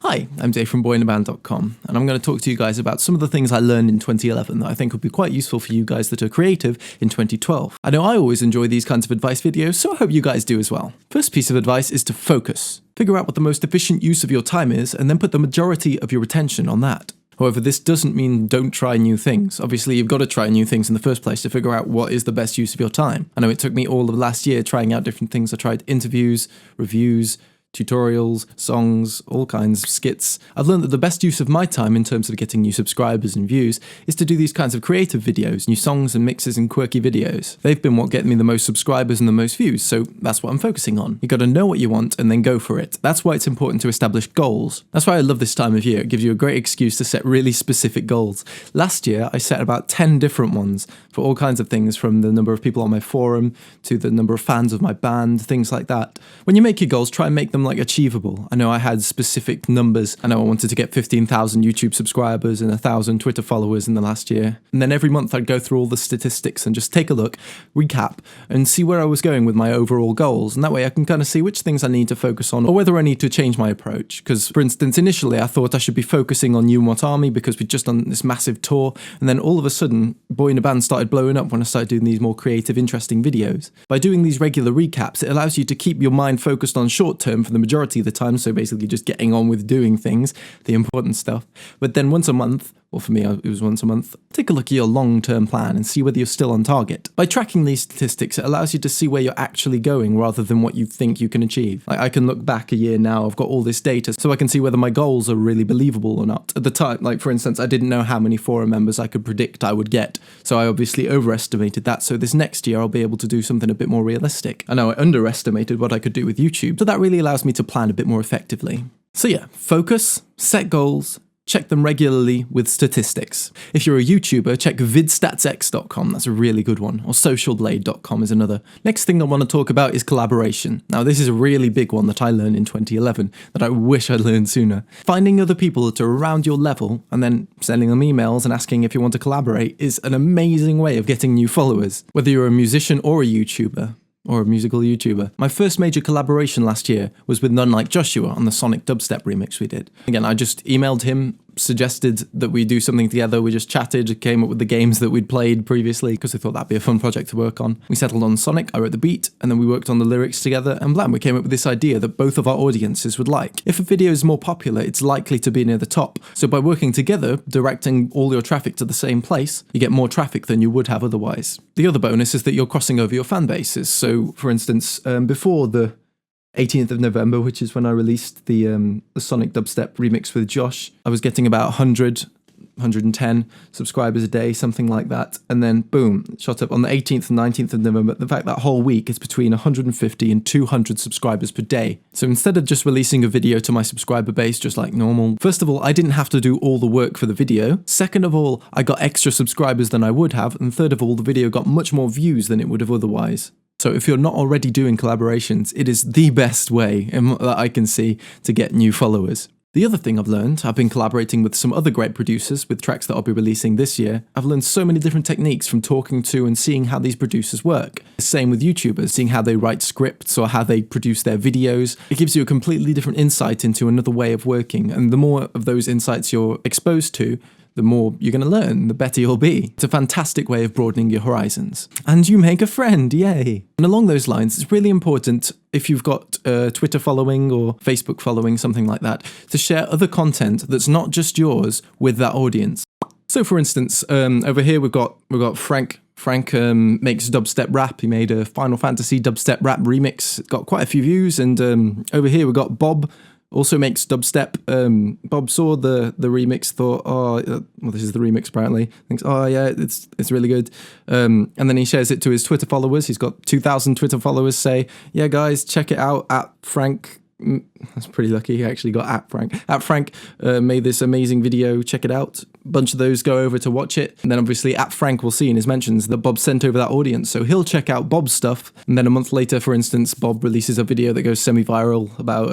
Hi, I'm Dave from boyinaband.com, and I'm going to talk to you guys about some of the things I learned in 2011 that I think would be quite useful for you guys that are creative in 2012. I know I always enjoy these kinds of advice videos, so I hope you guys do as well. First piece of advice is to focus. Figure out what the most efficient use of your time is, and then put the majority of your attention on that. However, this doesn't mean don't try new things. Obviously, you've got to try new things in the first place to figure out what is the best use of your time. I know it took me all of last year trying out different things. I tried interviews, reviews, tutorials, songs, all kinds of skits. I've learned that the best use of my time in terms of getting new subscribers and views is to do these kinds of creative videos, new songs and mixes and quirky videos. They've been what get me the most subscribers and the most views, so that's what I'm focusing on. You gotta know what you want and then go for it. That's why it's important to establish goals. That's why I love this time of year. It gives you a great excuse to set really specific goals. Last year, I set about 10 different ones for all kinds of things, from the number of people on my forum to the number of fans of my band, things like that. When you make your goals, try and make them achievable. I know I had specific numbers. I know I wanted to get 15,000 YouTube subscribers and 1,000 Twitter followers in the last year. And then every month I'd go through all the statistics and just take a look, recap, and see where I was going with my overall goals. And that way I can kind of see which things I need to focus on or whether I need to change my approach. Because, for instance, initially I thought I should be focusing on You Want Army because we'd just done this massive tour. And then all of a sudden, Boy in a Band started blowing up when I started doing these more creative, interesting videos. By doing these regular recaps, it allows you to keep your mind focused on short term for the majority of the time, so basically just getting on with doing things, the important stuff. But then once a month, or for me it was once a month, take a look at your long-term plan and see whether you're still on target. By tracking these statistics, it allows you to see where you're actually going rather than what you think you can achieve. I can look back a year now, I've got all this data, so I can see whether my goals are really believable or not. At the time, for instance, I didn't know how many forum members I could predict I would get, so I obviously overestimated that, so this next year I'll be able to do something a bit more realistic. I know I underestimated what I could do with YouTube, so that really allows me to plan a bit more effectively. So yeah, focus, set goals, check them regularly with statistics. If you're a YouTuber, check vidstatsx.com, that's a really good one, or socialblade.com is another. Next thing I want to talk about is collaboration. Now this is a really big one that I learned in 2011 that I wish I'd learned sooner. Finding other people that are around your level and then sending them emails and asking if you want to collaborate is an amazing way of getting new followers, whether you're a musician or a YouTuber. Or a musical YouTuber. My first major collaboration last year was with None Like Joshua on the Sonic Dubstep remix we did. Again, I just emailed him, suggested that we do something together. We just chatted, came up with the games that we'd played previously because I thought that'd be a fun project to work on. We settled on Sonic, I wrote the beat, and then we worked on the lyrics together, and blam, we came up with this idea that both of our audiences would like. If a video is more popular, it's likely to be near the top. So by working together, directing all your traffic to the same place, you get more traffic than you would have otherwise. The other bonus is that you're crossing over your fan bases. So, for instance, before the 18th of November, which is when I released the Sonic Dubstep remix with Josh, I was getting about 110 subscribers a day, something like that. And then, boom, it shot up on the 18th and 19th of November. In fact, that whole week is between 150 and 200 subscribers per day. So instead of just releasing a video to my subscriber base just like normal, first of all, I didn't have to do all the work for the video. Second of all, I got extra subscribers than I would have. And third of all, the video got much more views than it would have otherwise. So if you're not already doing collaborations, it is the best way that I can see to get new followers. The other thing I've learned, I've been collaborating with some other great producers with tracks that I'll be releasing this year. I've learned so many different techniques from talking to and seeing how these producers work. Same with YouTubers, seeing how they write scripts or how they produce their videos. It gives you a completely different insight into another way of working, and the more of those insights you're exposed to, the more you're going to learn, the better you'll be. It's a fantastic way of broadening your horizons. And you make a friend, yay! And along those lines, it's really important, if you've got a Twitter following or Facebook following, something like that, to share other content that's not just yours with that audience. So for instance, over here we've got Frank. Frank makes dubstep rap. He made a Final Fantasy dubstep rap remix. It got quite a few views. And over here we've got Bob. Also makes dubstep. Bob saw the remix, thought, oh, well, this is the remix apparently. Thinks, oh yeah, it's really good. And then he shares it to his Twitter followers. He's got 2,000 Twitter followers. Say, yeah, guys, check it out at Frank. That's pretty lucky. He actually got at Frank. At Frank made this amazing video. Check it out. A bunch of those go over to watch it. And then obviously at Frank will see in his mentions that Bob sent over that audience. So he'll check out Bob's stuff. And then a month later, for instance, Bob releases a video that goes semi-viral about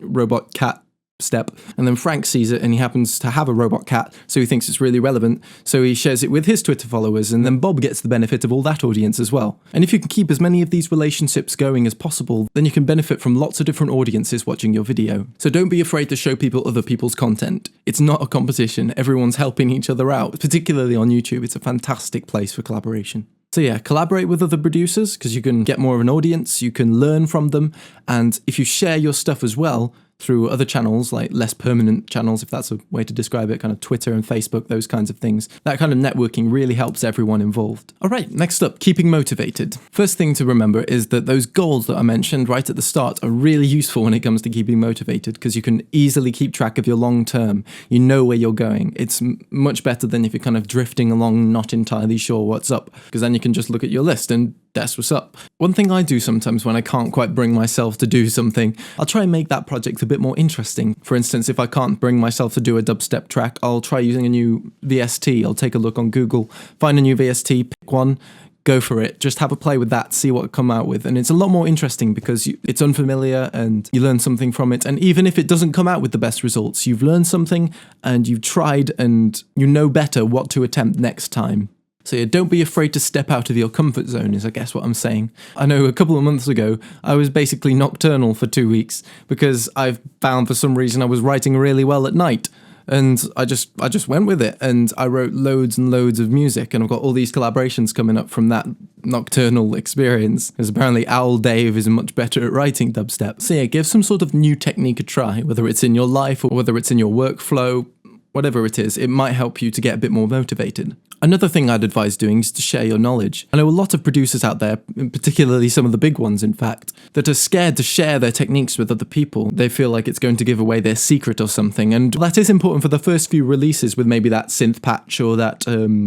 robot cat dubstep, and then Frank sees it and he happens to have a robot cat, so he thinks it's really relevant, so he shares it with his Twitter followers, and then Bob gets the benefit of all that audience as well. And if you can keep as many of these relationships going as possible, then you can benefit from lots of different audiences watching your video. So don't be afraid to show people other people's content. It's not a competition, everyone's helping each other out, particularly on YouTube. It's a fantastic place for collaboration. So yeah, collaborate with other producers because you can get more of an audience, you can learn from them, and if you share your stuff as well through other channels, like less permanent channels, if that's a way to describe it, kind of Twitter and Facebook, those kinds of things, that kind of networking really helps everyone involved. All right, next up, keeping motivated. First thing to remember is that those goals that I mentioned right at the start are really useful when it comes to keeping motivated because you can easily keep track of your long term. You know where you're going. It's much better than if you're kind of drifting along, not entirely sure what's up, because then you can just look at your list and that's what's up. One thing I do sometimes when I can't quite bring myself to do something, I'll try and make that project a bit more interesting. For instance, if I can't bring myself to do a dubstep track, I'll try using a new VST. I'll take a look on Google, find a new VST, pick one, go for it. Just have a play with that, see what it come out with. And it's a lot more interesting because it's unfamiliar and you learn something from it. And even if it doesn't come out with the best results, you've learned something and you've tried and you know better what to attempt next time. So yeah, don't be afraid to step out of your comfort zone is I guess what I'm saying. I know a couple of months ago, I was basically nocturnal for 2 weeks because I've found for some reason I was writing really well at night. And I just went with it and I wrote loads and loads of music and I've got all these collaborations coming up from that nocturnal experience because apparently Owl Dave is much better at writing dubstep. So yeah, give some sort of new technique a try, whether it's in your life or whether it's in your workflow, whatever it is, it might help you to get a bit more motivated. Another thing I'd advise doing is to share your knowledge. I know a lot of producers out there, particularly some of the big ones in fact, that are scared to share their techniques with other people. They feel like it's going to give away their secret or something, and that is important for the first few releases with maybe that synth patch or that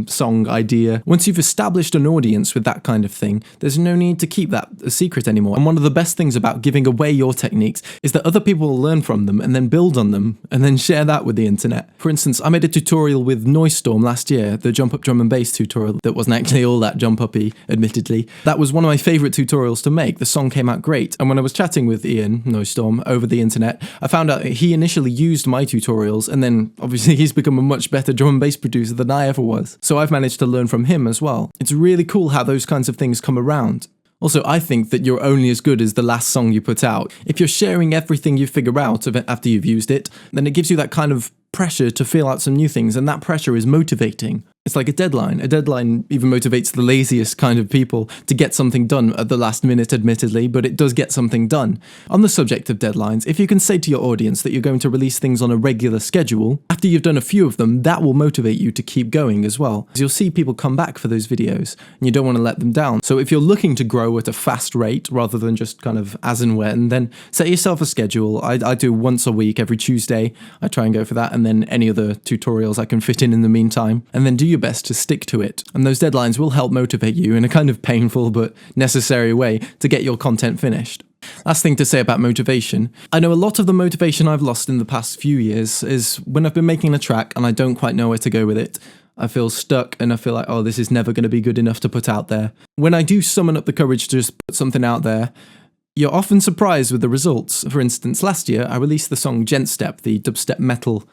song idea. Once you've established an audience with that kind of thing, there's no need to keep that a secret anymore. And one of the best things about giving away your techniques is that other people will learn from them and then build on them and then share that with the internet. For instance, I made a tutorial with Noisestorm last year, the jump up drum and bass tutorial that wasn't actually all that jump uppy, admittedly. That was one of my favourite tutorials to make. The song came out great, and when I was chatting with Ian, Noisestorm, over the internet, I found out he initially used my tutorials, and then obviously he's become a much better drum and bass producer than I ever was. So I've managed to learn from him as well. It's really cool how those kinds of things come around. Also, I think that you're only as good as the last song you put out. If you're sharing everything you figure out of it after you've used it, then it gives you that kind of pressure to feel out some new things, and that pressure is motivating. It's like a deadline. A deadline even motivates the laziest kind of people to get something done at the last minute, admittedly, but it does get something done. On the subject of deadlines, if you can say to your audience that you're going to release things on a regular schedule, after you've done a few of them, that will motivate you to keep going as well. Because you'll see people come back for those videos, and you don't want to let them down. So if you're looking to grow at a fast rate, rather than just kind of as and when, then set yourself a schedule. I do once a week, every Tuesday. I try and go for that, and then any other tutorials I can fit in the meantime. And then do your best to stick to it. And those deadlines will help motivate you in a kind of painful but necessary way to get your content finished. Last thing to say about motivation. I know a lot of the motivation I've lost in the past few years is when I've been making a track and I don't quite know where to go with it. I feel stuck and I feel like, oh, this is never going to be good enough to put out there. When I do summon up the courage to just put something out there, you're often surprised with the results. For instance, last year I released the song Gentstep, the dubstep metal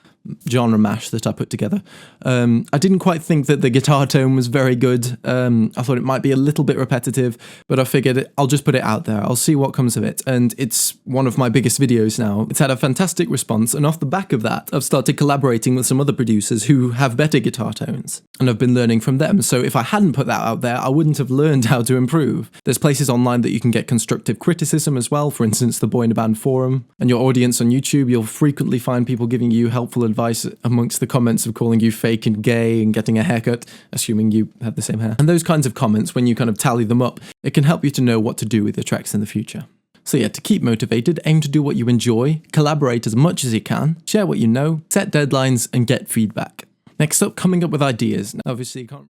genre mash that I put together. I didn't quite think that the guitar tone was very good. I thought it might be a little bit repetitive, but I figured I'll just put it out there. I'll see what comes of it. And it's one of my biggest videos now. It's had a fantastic response, and off the back of that, I've started collaborating with some other producers who have better guitar tones, and I've been learning from them. So if I hadn't put that out there, I wouldn't have learned how to improve. There's places online that you can get constructive criticism as well. For instance, the Boy in a Band forum, and your audience on YouTube, you'll frequently find people giving you helpful advice amongst the comments of calling you fake and gay and getting a haircut, assuming you have the same hair. And those kinds of comments, when you kind of tally them up, it can help you to know what to do with your tracks in the future. So yeah, to keep motivated, aim to do what you enjoy, collaborate as much as you can, share what you know, set deadlines, and get feedback. Next up, coming up with ideas. Now, obviously, you can't